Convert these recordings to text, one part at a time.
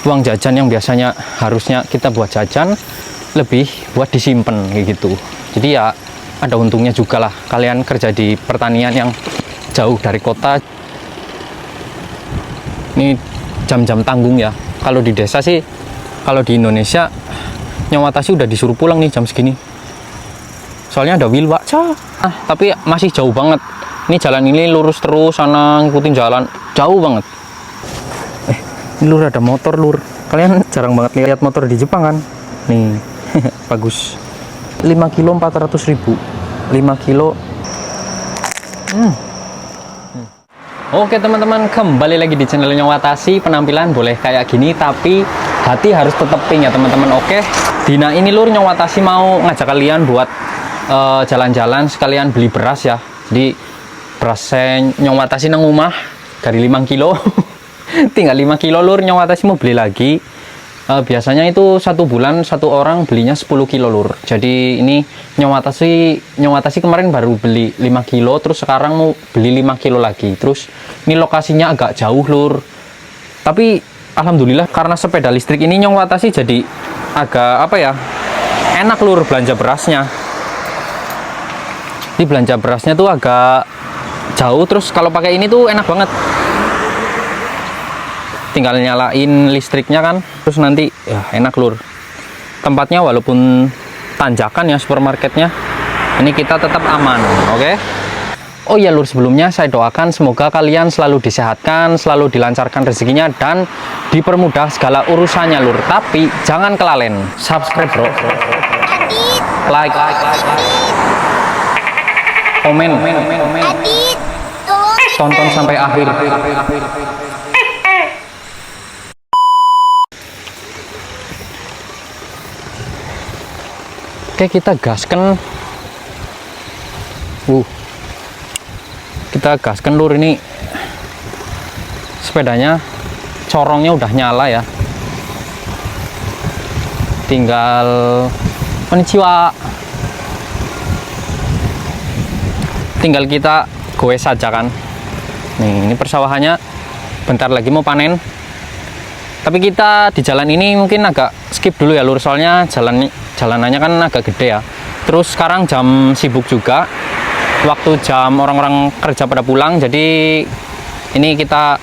uang jajan yang biasanya harusnya kita buat jajan lebih buat disimpan kayak gitu. Jadi ya ada untungnya juga lah kalian kerja di pertanian yang jauh dari kota. Ini jam-jam tanggung ya. Kalau di desa sih, kalau di Indonesia Nyawatasi udah disuruh pulang nih jam segini. Soalnya ada Wilwakca. Tapi masih jauh banget. Ini jalan ini lurus terus sana ngikutin jalan jauh banget. Ini lur ada motor lur. Kalian jarang banget lihat motor di Jepang kan? Nih, bagus. 5 kilo 400.000. 5 kilo. Oke teman-teman, kembali lagi di channel Nyawatasi. Penampilan boleh kayak gini, tapi hati harus tetep pink ya teman-teman. Oke, Dina ini lur Nyawatasi mau ngajak kalian buat jalan-jalan sekalian beli beras ya. Jadi berasnya Nyawatasi nang rumah dari 5 kilo. Tinggal 5 kilo lur, Nyawatasi mau beli lagi. Biasanya itu 1 bulan 1 orang belinya 10 kilo lur. Jadi ini Nyawatasi kemarin baru beli 5 kilo, terus sekarang mau beli 5 kilo lagi. Terus ini lokasinya agak jauh lur, tapi alhamdulillah karena sepeda listrik ini Nyawatasi jadi agak apa ya, enak lur belanja berasnya. Di belanja berasnya tuh agak jauh, terus kalau pakai ini tuh enak banget. Tinggal nyalain listriknya kan, terus nanti ya enak lur. Tempatnya walaupun tanjakan ya supermarketnya, ini kita tetap aman. Oke. Oh iya lur, sebelumnya saya doakan semoga kalian selalu disehatkan, selalu dilancarkan rezekinya, dan dipermudah segala urusannya lur. Tapi jangan kelalen subscribe bro, like, komen, tonton sampai akhir. Oke, kita gaskan. Kita gaskan lur, ini sepedanya corongnya udah nyala ya. Tinggal konnichiwa. Tinggal kita goes saja kan. Nih, ini persawahannya bentar lagi mau panen. Tapi kita di jalan ini mungkin agak skip dulu ya lur, soalnya jalanannya kan agak gede ya. Terus sekarang jam sibuk juga, waktu jam orang-orang kerja pada pulang, jadi ini kita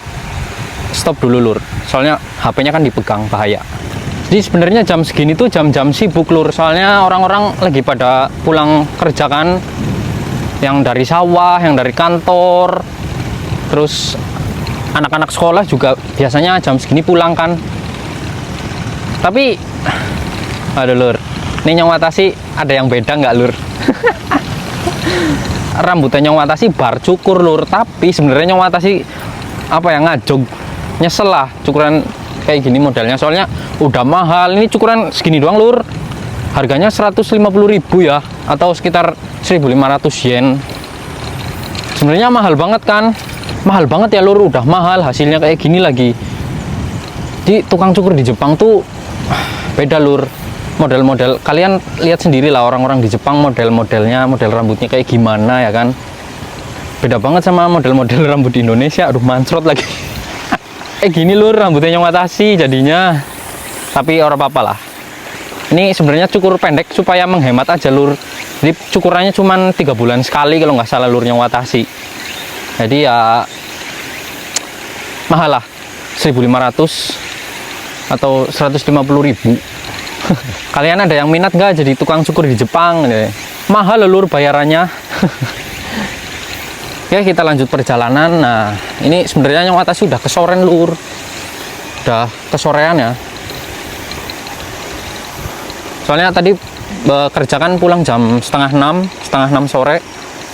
stop dulu lur, soalnya HP-nya kan dipegang, bahaya. Jadi sebenarnya jam segini tuh jam-jam sibuk lur, soalnya orang-orang lagi pada pulang kerja kan, yang dari sawah, yang dari kantor, terus anak-anak sekolah juga biasanya jam segini pulang kan. Tapi aduh lur, ini Nyawatasi ada yang beda nggak lur? Rambutnya Nyawatasi bar cukur lur, tapi sebenarnya Nyawatasi apa ya, ngajog, nyesel lah cukuran kayak gini modelnya, soalnya udah mahal. Ini cukuran segini doang lur, harganya 150.000 ya, atau sekitar 1.500 yen. Sebenarnya mahal banget kan, mahal banget ya lur, udah mahal hasilnya kayak gini lagi. Di tukang cukur di Jepang tuh beda lur, model-model kalian lihat sendiri lah, orang-orang di Jepang model-modelnya, model rambutnya kayak gimana ya kan, beda banget sama model-model rambut di Indonesia. Aduh mancrot lagi. Kayak gini lur rambutnya Nyawatasi jadinya, tapi orang apa-apa lah. Ini sebenarnya cukur pendek supaya menghemat aja lur, jadi cukurannya cuman 3 bulan sekali kalau nggak salah lur Nyawatasi. Jadi ya mahal lah, 1.500 atau 150.000. Kalian ada yang minat nggak jadi tukang cukur di Jepang? Mahal lur bayarannya. Oke, kita lanjut perjalanan. Nah, ini sebenarnya Nyawatasi udah kesoren lur, udah kesorean ya. Soalnya tadi kerjakan pulang jam setengah 6 sore.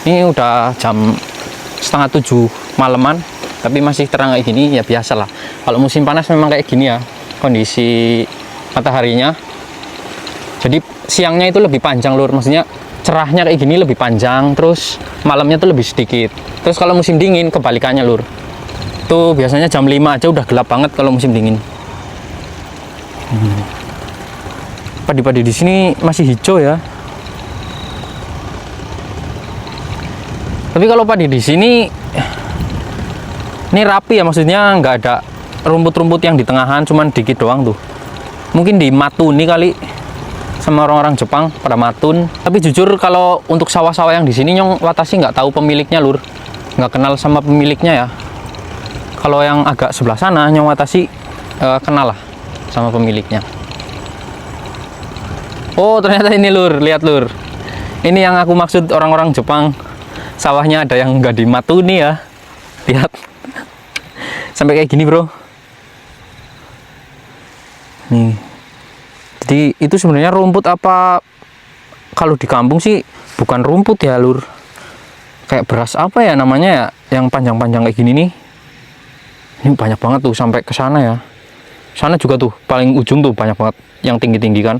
Ini udah jam setengah 7 malaman, tapi masih terang kayak gini ya, biasalah. Kalau musim panas memang kayak gini ya kondisi mataharinya. Jadi siangnya itu lebih panjang lur, maksudnya cerahnya kayak gini lebih panjang, terus malamnya tuh lebih sedikit. Terus kalau musim dingin kebalikannya lur, tuh biasanya jam 5 aja udah gelap banget kalau musim dingin. Padi-padi di sini masih hijau ya. Tapi kalau padi di sini ini rapi ya, maksudnya nggak ada rumput-rumput yang di tengahan cuman dikit doang tuh. Mungkin di matuni kali sama orang-orang Jepang pada matun. Tapi jujur kalau untuk sawah-sawah yang di sini Nyong Watashi nggak tahu pemiliknya lur, nggak kenal sama pemiliknya ya. Kalau yang agak sebelah sana Nyong Watashi kenal lah sama pemiliknya. Oh ternyata ini lur, lihat lur, ini yang aku maksud orang-orang Jepang, sawahnya ada yang nggak di matuni ya, lihat sampai kayak gini bro. Nih, jadi itu sebenarnya rumput apa? Kalau di kampung sih bukan rumput ya lur, kayak beras apa ya namanya ya, yang panjang-panjang kayak gini nih. Ini banyak banget tuh sampai ke sana ya. Sana juga tuh paling ujung tuh banyak banget yang tinggi-tinggi kan.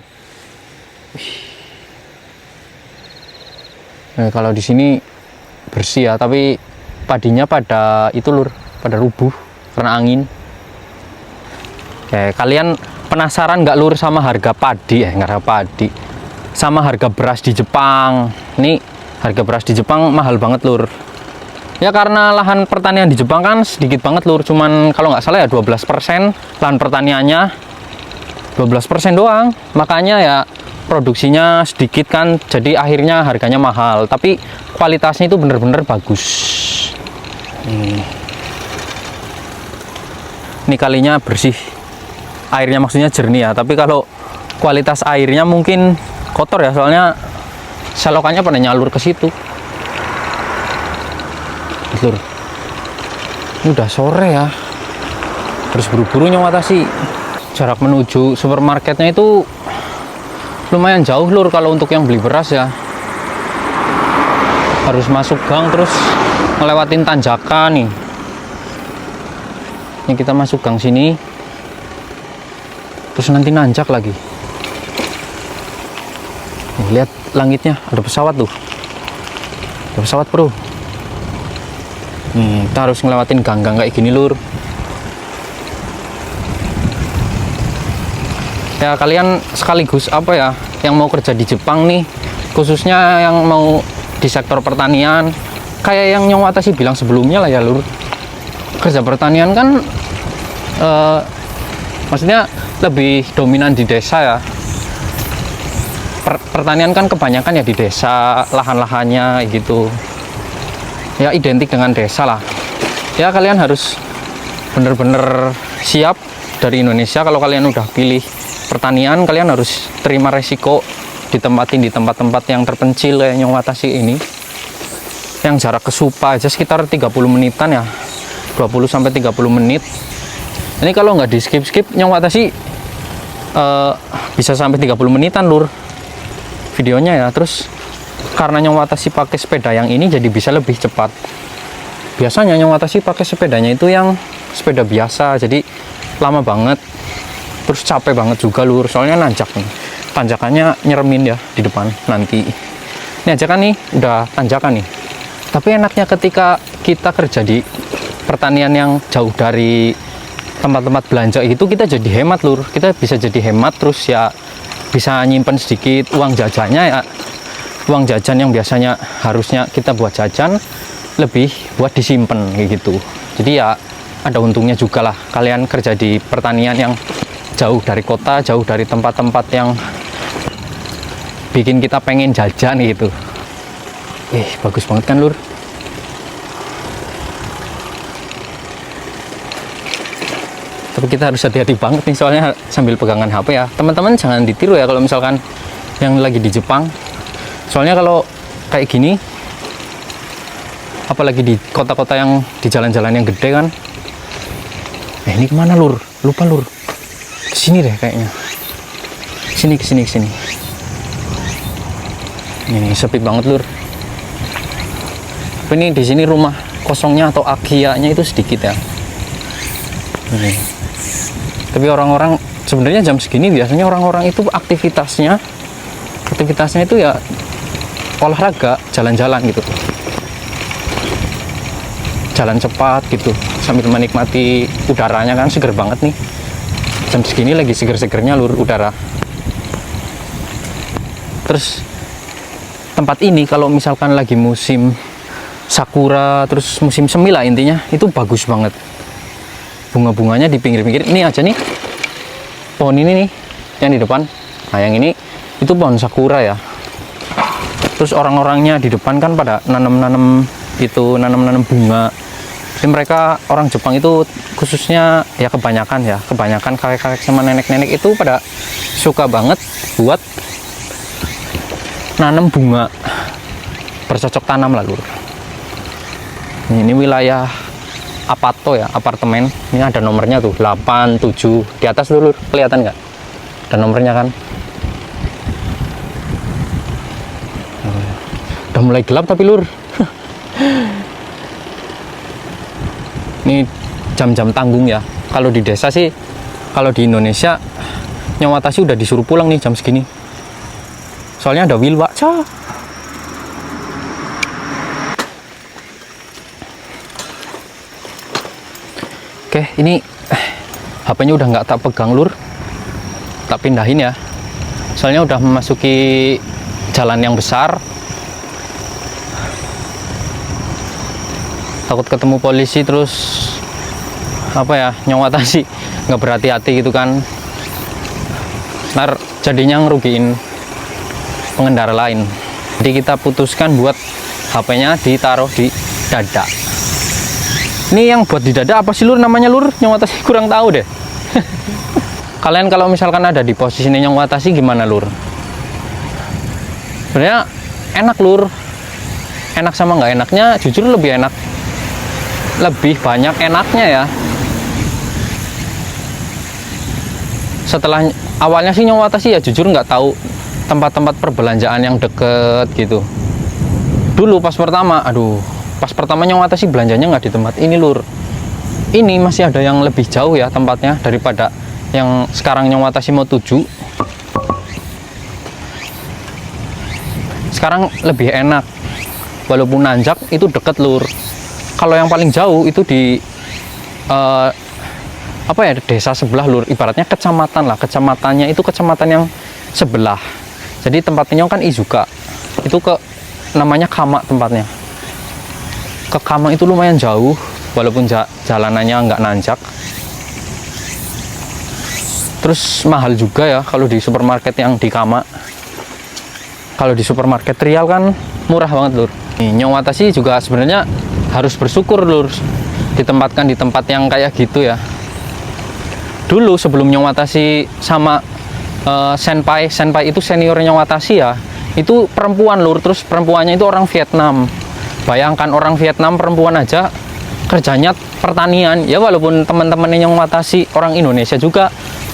Nah, kalau di sini bersih ya, tapi padinya pada itu lur, pada rubuh karena angin. Kalian penasaran nggak lur sama harga padi sama harga beras di Jepang? Ini harga beras di Jepang mahal banget lur. Ya karena lahan pertanian di Jepang kan sedikit banget lur, cuman kalau nggak salah ya 12% lahan pertaniannya, 12% doang. Makanya ya produksinya sedikit kan, jadi akhirnya harganya mahal. Tapi kualitasnya itu bener-bener bagus. Ini kalinya bersih, airnya maksudnya jernih ya, tapi kalau kualitas airnya mungkin kotor ya, soalnya selokannya pada nyalur ke situ. Lur, ini udah sore ya, terus buru-buru Nyong Watashi. Jarak menuju supermarketnya itu lumayan jauh lur, kalau untuk yang beli beras ya. Harus masuk gang terus ngelewatin tanjakan nih. Ini kita masuk gang sini, terus nanti nanjak lagi. Nih, lihat langitnya, ada pesawat tuh, ada pesawat bro. Nih, kita harus ngelewatin gang-gang kayak gini lur. Ya kalian sekaligus apa ya, yang mau kerja di Jepang nih, khususnya yang mau di sektor pertanian, kayak yang Nyong Watashi bilang sebelumnya lah ya lur. Kerja pertanian kan maksudnya lebih dominan di desa ya. Pertanian kan kebanyakan ya di desa, lahan-lahannya gitu ya, identik dengan desa lah ya. Kalian harus bener-bener siap dari Indonesia. Kalau kalian udah pilih pertanian, kalian harus terima resiko ditempatin di tempat-tempat yang terpencil kayak Nyong Watashi ini, yang jarak ke Supa aja sekitar 30 menitan ya, 20-30 menit. Ini kalau nggak di skip Nyong Watashi bisa sampai 30 menitan lur videonya ya. Terus karena Nyong Watashi pakai sepeda yang ini jadi bisa lebih cepat. Biasanya Nyong Watashi pakai sepedanya itu yang sepeda biasa, jadi lama banget, terus capek banget juga lur, soalnya nanjak nih, tanjakannya nyeremin ya di depan nanti. Ini aja kan nih udah tanjakan nih. Tapi enaknya ketika kita kerja di pertanian yang jauh dari tempat-tempat belanja itu, kita jadi hemat lur. Kita bisa jadi hemat, terus ya bisa nyimpen sedikit uang jajannya ya. Uang jajan yang biasanya harusnya kita buat jajan, lebih buat disimpan kayak gitu. Jadi ya ada untungnya juga lah kalian kerja di pertanian yang jauh dari kota, jauh dari tempat-tempat yang bikin kita pengen jajan gitu. Bagus banget kan lur. Tapi kita harus hati-hati banget nih, soalnya sambil pegangan HP ya. Teman-teman jangan ditiru ya kalau misalkan yang lagi di Jepang. Soalnya kalau kayak gini, apalagi di kota-kota yang di jalan-jalan yang gede kan. Ini kemana lur? Lupa lur. Kesini deh kayaknya. Kesini. Ini sepi banget lur. Tapi ini di sini rumah kosongnya atau akianya itu sedikit ya. Tapi orang-orang sebenarnya jam segini biasanya orang-orang itu aktivitasnya itu ya olahraga, jalan-jalan gitu, jalan cepat gitu sambil menikmati udaranya kan, seger banget nih jam segini, lagi seger-segernya lur udara. Terus tempat ini kalau misalkan lagi musim sakura, terus musim semi lah intinya, itu bagus banget. bunga-bunganya di pinggir-pinggir. Ini aja nih, pohon ini nih yang di depan. Nah yang ini itu pohon sakura ya. Terus orang-orangnya di depan kan pada nanam-nanam itu, nanam-nanam bunga. Jadi mereka orang Jepang itu khususnya ya kebanyakan kakek-kakek sama nenek-nenek itu pada suka banget buat nanam bunga, bercocok tanam lah lur. Ini wilayah Apato ya, apartemen. Ini ada nomornya tuh 87 di atas dulu, kelihatan nggak? Ada nomornya kan? Udah mulai gelap tapi lur. Ini jam-jam tanggung ya. Kalau di desa sih, kalau di Indonesia Nyawatasi udah disuruh pulang nih jam segini. Soalnya ada wilwakca. Oke, ini HP-nya udah nggak tak pegang lur, tak pindahin ya. Soalnya udah memasuki jalan yang besar. Takut ketemu polisi terus apa ya, Nyawatasi nggak berhati-hati gitu kan. Ntar jadinya ngerugiin pengendara lain. Jadi kita putuskan buat HP-nya ditaruh di dada. Ini yang buat di dada apa sih lur namanya lur? Nyawatasi kurang tahu deh. Kalian kalau misalkan ada di posisi Nyawatasi gimana lur? Sebenarnya enak lur. Enak sama nggak enaknya jujur lebih enak. Lebih banyak enaknya ya. Setelah awalnya sih Nyawatasi ya jujur nggak tahu tempat-tempat perbelanjaan yang deket gitu. Dulu pas pertama Nyawatasi belanjanya nggak di tempat ini lur. Ini masih ada yang lebih jauh ya tempatnya daripada yang sekarang Nyawatasi mau tuju. Sekarang lebih enak, walaupun nanjak itu deket lur. Kalau yang paling jauh itu di desa sebelah lur, ibaratnya kecamatan lah. Kecamatannya itu kecamatan yang sebelah. Jadi tempatnya kan Izuka. Itu ke namanya Kama tempatnya. Ke Kama itu lumayan jauh, walaupun jalanannya nggak nanjak. Terus mahal juga ya kalau di supermarket yang di Kama. Kalau di supermarket Riau kan murah banget lur. Nyawatasi juga sebenarnya harus bersyukur lur, ditempatkan di tempat yang kayak gitu ya. Dulu sebelum Nyawatasi sama senpai itu senior Nyawatasi ya, itu perempuan lur. Terus perempuannya itu orang Vietnam. Bayangkan orang Vietnam perempuan aja kerjanya pertanian ya, walaupun teman-temannya Nyawatasi orang Indonesia juga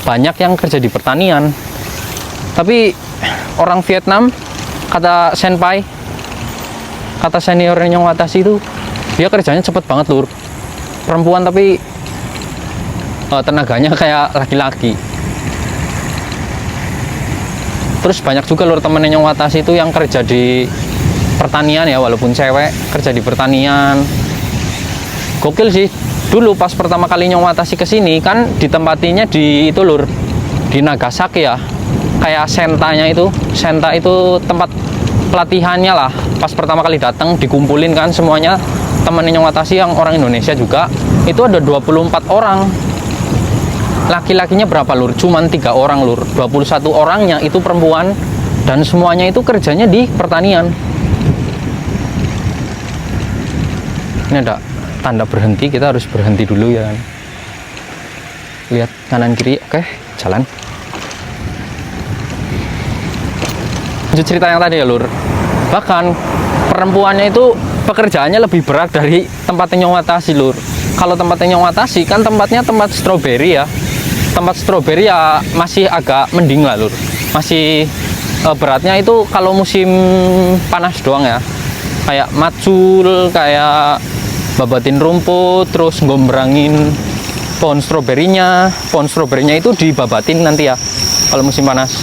banyak yang kerja di pertanian, tapi orang Vietnam kata seniornya Nyawatasi itu dia kerjanya cepet banget lur, perempuan tapi tenaganya kayak laki-laki. Terus banyak juga lur temennya Nyawatasi itu yang kerja di pertanian ya, walaupun cewek kerja di pertanian. Gokil sih. Dulu pas pertama kali Nyawatasi kesini kan ditempatinya di itu lur, di Nagasaki ya, kayak Senta itu tempat pelatihannya lah. Pas pertama kali datang dikumpulin kan semuanya temennya Nyawatasi yang orang Indonesia juga. Itu ada 24 orang. Laki-lakinya berapa lur? Cuman 3 orang lur. 21 orangnya itu perempuan dan semuanya itu kerjanya di pertanian. Ini ada tanda berhenti, kita harus berhenti dulu ya. Lihat kanan kiri, oke, jalan. Lanjut cerita yang tadi ya lur. Bahkan perempuannya itu pekerjaannya lebih berat dari tempatnya Nyawatasi lur. Kalau tempatnya Nyawatasi kan tempatnya tempat stroberi ya. Tempat stroberi ya masih agak mending lah lur. Masih beratnya itu kalau musim panas doang ya. Kayak macul, kayak babatin rumput, terus ngombrangin pohon stroberinya. Pohon stroberinya itu dibabatin nanti ya kalau musim panas.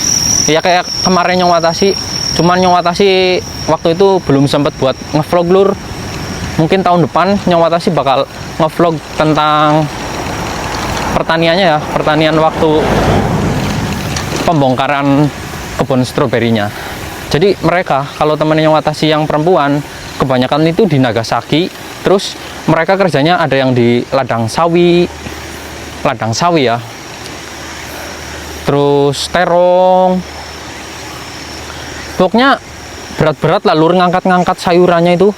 Ya kayak kemarin Nyawatasi, cuman Nyawatasi waktu itu belum sempat buat ngevlog lur. Mungkin tahun depan Nyawatasi bakal ngevlog tentang pertaniannya ya, pertanian waktu pembongkaran kebun stroberinya. Jadi mereka kalau temennya Nyawatasi yang perempuan kebanyakan itu di Nagasaki. Terus mereka kerjanya ada yang di ladang sawi, ladang sawi ya. Terus terong. Pokoknya berat-berat lah lur, ngangkat-ngangkat sayurannya itu.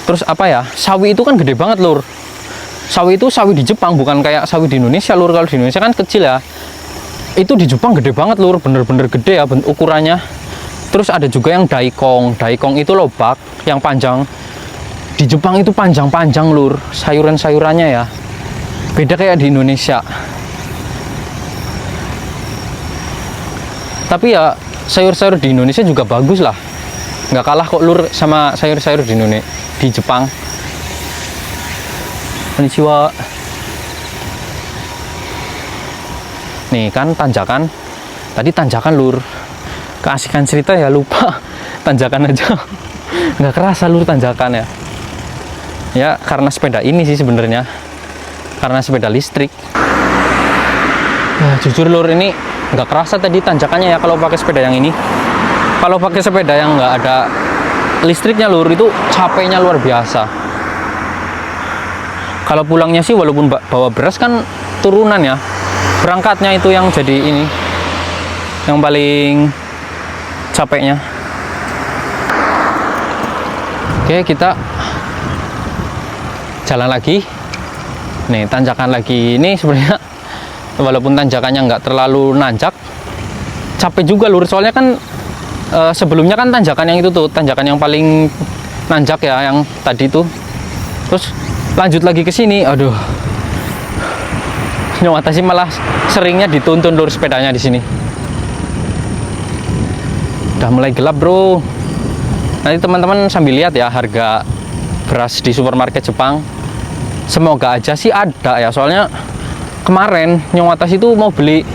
Terus apa ya, sawi itu kan gede banget lur. Sawi itu sawi di Jepang, bukan kayak sawi di Indonesia lur. Kalau di Indonesia kan kecil ya, itu di Jepang gede banget lur, bener-bener gede ya ukurannya. Terus ada juga yang daikong. Daikong itu lobak yang panjang. Di Jepang itu panjang-panjang lur, sayuran-sayurannya ya. Beda kayak di Indonesia. Tapi ya sayur-sayur di Indonesia juga bagus lah, nggak kalah kok lur sama sayur-sayur di Indonesia, di Jepang. Konnichiwa. Nih kan tanjakan, tadi tanjakan lur. Keasikan cerita ya lupa tanjakan aja. Nggak kerasa lur tanjakan ya. Ya karena sepeda ini sih sebenarnya, karena sepeda listrik. Ya, jujur lur ini nggak kerasa tadi tanjakannya ya kalau pakai sepeda yang ini. Kalau pakai sepeda yang nggak ada listriknya lur, itu capeknya luar biasa. Kalau pulangnya sih walaupun bawa beras kan turunan ya, berangkatnya itu yang jadi ini, yang paling capeknya. Oke, kita jalan lagi. Nih tanjakan lagi ini sebenarnya walaupun tanjakannya nggak terlalu nanjak, capek juga lur. Soalnya kan sebelumnya kan tanjakan yang itu tuh, tanjakan yang paling nanjak ya, yang tadi tuh. Terus lanjut lagi ke sini, aduh. Nyawata sih malah seringnya dituntun lur sepedanya di sini. Udah mulai gelap bro. Nanti teman-teman sambil lihat ya harga beras di supermarket Jepang. Semoga aja sih ada ya, soalnya kemarin Nyong Atas itu mau beli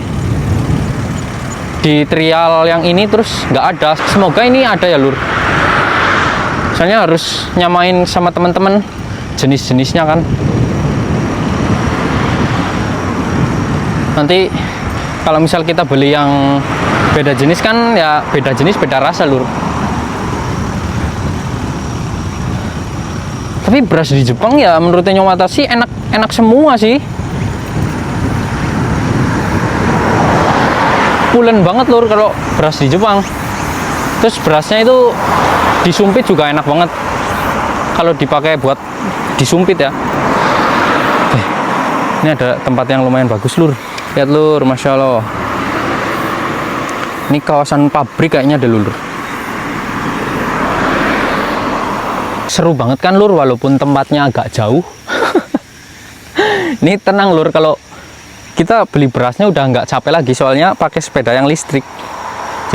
di trial yang ini terus nggak ada. Semoga ini ada ya lur, soalnya harus nyamain sama teman-teman jenis-jenisnya kan. Nanti kalau misal kita beli yang beda jenis kan ya beda jenis beda rasa lur. Tapi beras di Jepang ya menurut Nyong Atas sih enak semua sih. Pulen banget lur kalau beras di Jepang. Terus berasnya itu disumpit juga enak banget kalau dipakai buat disumpit ya. Ini ada tempat yang lumayan bagus lur, lihat lur, masya Allah. Ini kawasan pabrik kayaknya ada lur. Seru banget kan lur, walaupun tempatnya agak jauh. Ini tenang lur, kalau kita beli berasnya udah nggak capek lagi, soalnya pakai sepeda yang listrik,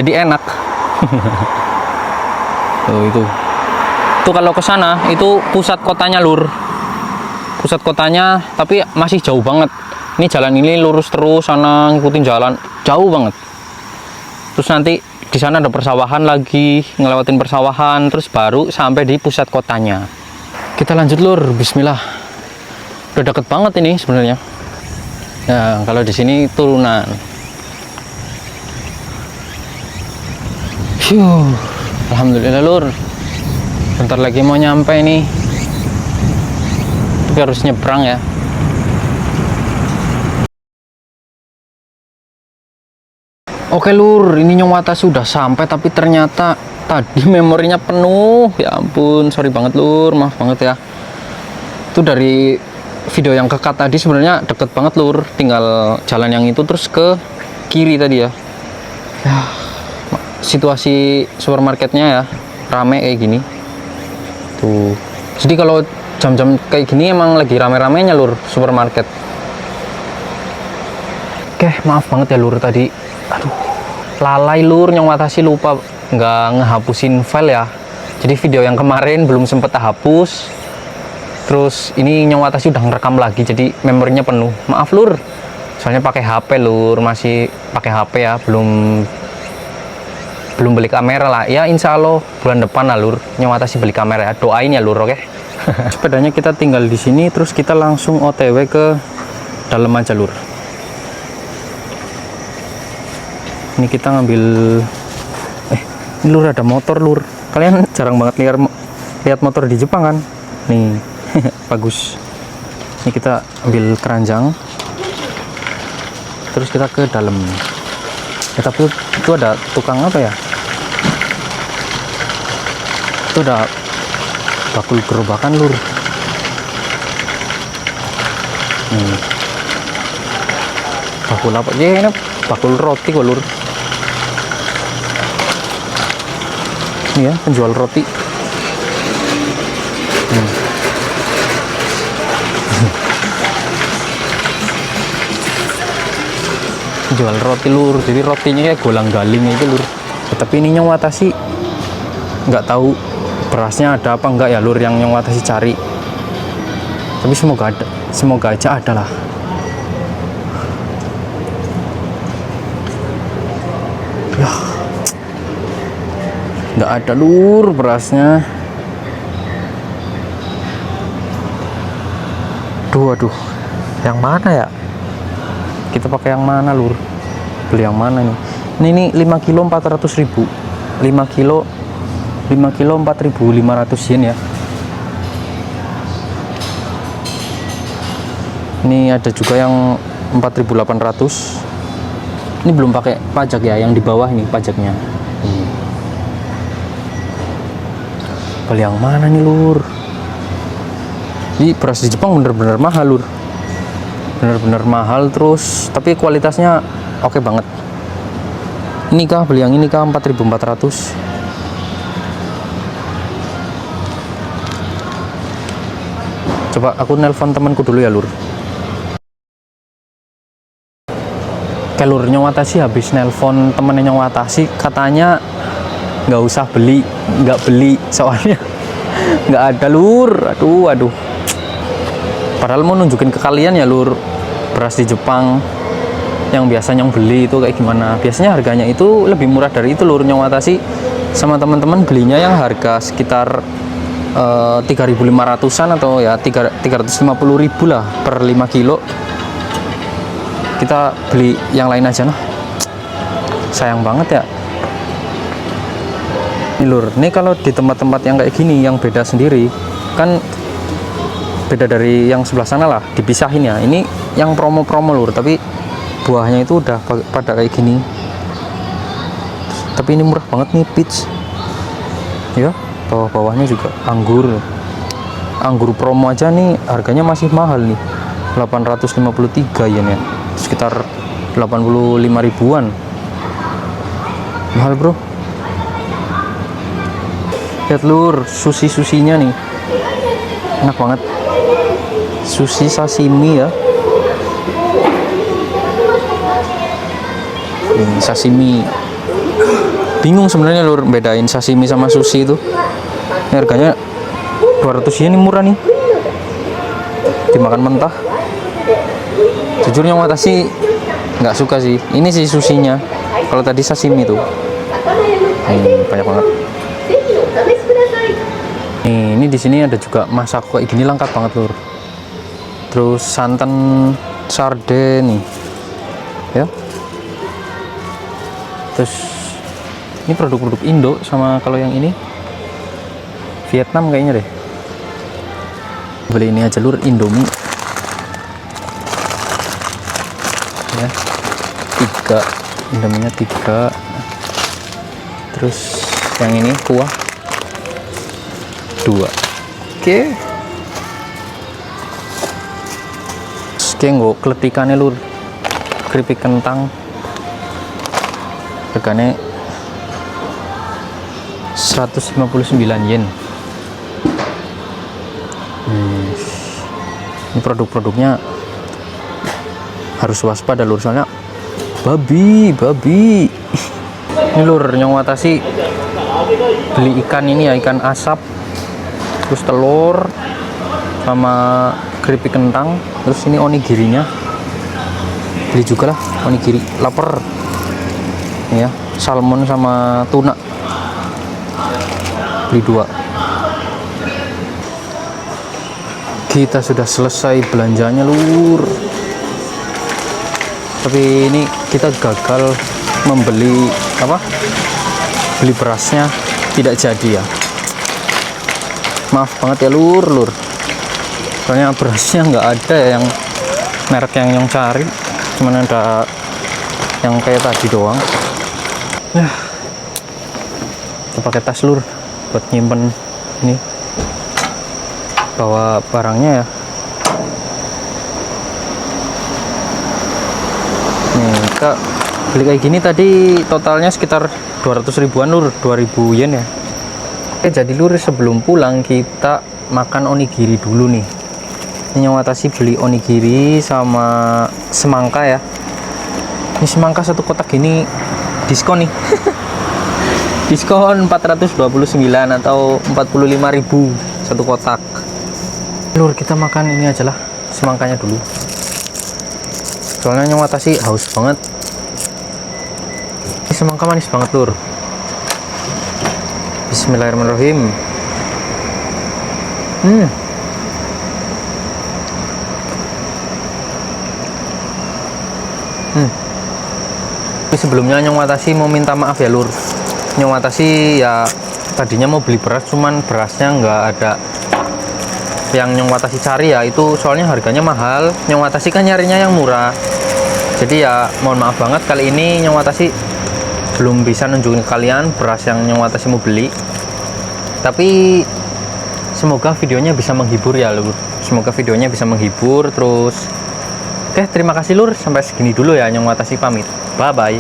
jadi enak. Tuh itu kalau ke sana itu pusat kotanya lur, pusat kotanya, tapi masih jauh banget. Ini jalan ini lurus terus, sana ngikutin jalan jauh banget. Terus nanti di sana ada persawahan lagi, ngelewatin persawahan, terus baru sampai di pusat kotanya. Kita lanjut lur, bismillah. Udah deket banget ini sebenarnya. Nah, kalau di sini turunan. Alhamdulillah lur. Bentar lagi mau nyampe nih. Tapi harus nyebrang ya. Oke lur, ini Nyong Atas sudah sampai, tapi ternyata tadi memorinya penuh. Ya ampun, sorry banget lur, maaf banget ya. Itu dari video yang ke cut tadi sebenarnya deket banget lur, tinggal jalan yang itu terus ke kiri tadi ya. Ya, situasi supermarketnya ya rame kayak gini tuh. Jadi kalau jam-jam kayak gini emang lagi rame-ramenya lur supermarket. Oke, maaf banget ya lur tadi. Aduh, lalai lur, Nyong Atas sih lupa nggak ngehapusin file ya. Jadi video yang kemarin belum sempet hapus. Terus ini Nyong Atas udah ngerekam lagi, jadi memorinya penuh. Maaf lur, soalnya pakai HP lur, masih pakai HP ya, belum beli kamera lah. Ya insya Allah bulan depan lah lur, Nyong Atas sih beli kamera ya. Doain ya lur, oke? Sepedanya kita tinggal di sini, terus kita langsung OTW ke dalam aja lur. Ini kita ngambil, ini lur ada motor lur. Kalian jarang banget lihat motor di Jepang kan? Nih. Bagus. Ini kita ambil keranjang. terus kita ke dalam ya, tapi itu ada tukang apa ya, itu ada bakul gerobakan lur. Bakul apa ya, ini bakul roti kok lur. Ini ya penjual roti. Jual roti lur, jadi rotinya kayak golang galing itu lur. Tapi ini Nyong Watasi nggak tahu berasnya ada apa enggak ya lur, yang Nyong Watasi cari. Tapi semoga ada, semoga aja ada lah. Ya, nggak ada lur berasnya. Aduh, yang mana ya? Kita pakai yang mana lur? Beli yang mana nih? Ini 5 kilo 400.000. 5 kilo 4.500 yen ya. Ini ada juga yang 4.800. Ini belum pakai pajak ya, yang di bawah ini pajaknya. Beli yang mana nih lur? Ini beras di Jepang bener-bener mahal lur, bener-bener mahal, terus tapi kualitasnya oke banget. Ini kah beli yang ini kah 4.400. Coba aku nelpon temanku dulu ya lur. Kayak lur, Nyong Watasi habis nelpon temennya Nyong Watasi, katanya nggak usah beli, nggak beli soalnya nggak ada lur. Aduh, padahal mau nunjukin ke kalian ya lur, beras di Jepang yang biasa Nyong beli itu kayak gimana. Biasanya harganya itu lebih murah dari itu lur. Nyong Watasi sama teman-teman belinya yang harga sekitar 3.500-an atau ya 350.000 lah per 5 kilo. Kita beli yang lain aja nah, sayang banget ya. Ini lur, ini kalau di tempat-tempat yang kayak gini yang beda sendiri kan, beda dari yang sebelah sana lah, dipisahin ya. Ini yang promo-promo lur, tapi buahnya itu udah pada kayak gini. Tapi ini murah banget nih, peach ya. Bawah-bawahnya juga anggur promo aja nih harganya masih mahal nih, 853 yen ya, sekitar 85 ribuan. Mahal bro. Lihat lur, sushi-susinya nih enak banget, sushi sashimi ya. Ini sashimi, bingung sebenarnya lur bedain sashimi sama sushi itu. Ini harganya 200 yen, ini murah nih, dimakan mentah. Jujur Nyong Watasi nggak suka sih ini sih susinya. Kalau tadi sashimi tuh banyak banget. Ini di sini ada juga masak kayak gini, lengkap banget lur. Terus santan sarden nih ya. Terus ini produk-produk Indo, sama kalau yang ini Vietnam kayaknya deh. Beli ini aja lur, Indomie ya, 3 Indominya 3. Terus yang ini kuah 2. Oke, nggak keletikannya lur, keripik kentang harganya 159 yen. Ini produk-produknya harus waspada lur, soalnya babi. Ini lur, Nyong Watasi beli ikan ini ya, ikan asap, terus telur sama keripik kentang. Terus ini onigirinya beli juga lah, onigiri, lapar ya. Salmon sama tuna beli 2. Kita sudah selesai belanjanya lur, tapi ini kita gagal membeli beli berasnya, tidak jadi ya. Maaf banget ya lur, soalnya berasnya nggak ada ya, yang merek yang Nyong cari. Cuman ada yang kayak tadi doang. Ya, kita pakai tas lur buat nyimpen ini, bawa barangnya ya. Nih kita beli kayak gini tadi totalnya sekitar 200 ribuan lur, 2000 yen ya. Oke, jadi lur sebelum pulang kita makan onigiri dulu nih. Ini Watashi beli onigiri sama semangka ya. Ini semangka satu kotak gini diskon nih. Diskon 429 atau 45.000 satu kotak. Lur, kita makan ini aja lah, semangkanya dulu. Soalnya Watashi haus banget. Ini semangka manis banget lur. Bismillahirrahmanirrahim. Tapi sebelumnya Nyong Watashi mau minta maaf ya lur. Nyong Watashi ya tadinya mau beli beras, cuman berasnya nggak ada yang Nyong Watashi cari ya, itu soalnya harganya mahal. Nyong Watashi kan nyarinya yang murah, jadi ya mohon maaf banget kali ini Nyong Watashi belum bisa nunjukin ke kalian beras yang Nyong Watashi mau beli. Tapi semoga videonya bisa menghibur ya lur, semoga videonya bisa menghibur terus. Oke, terima kasih lur, sampai segini dulu ya Nyong Watashi pamit, bye bye.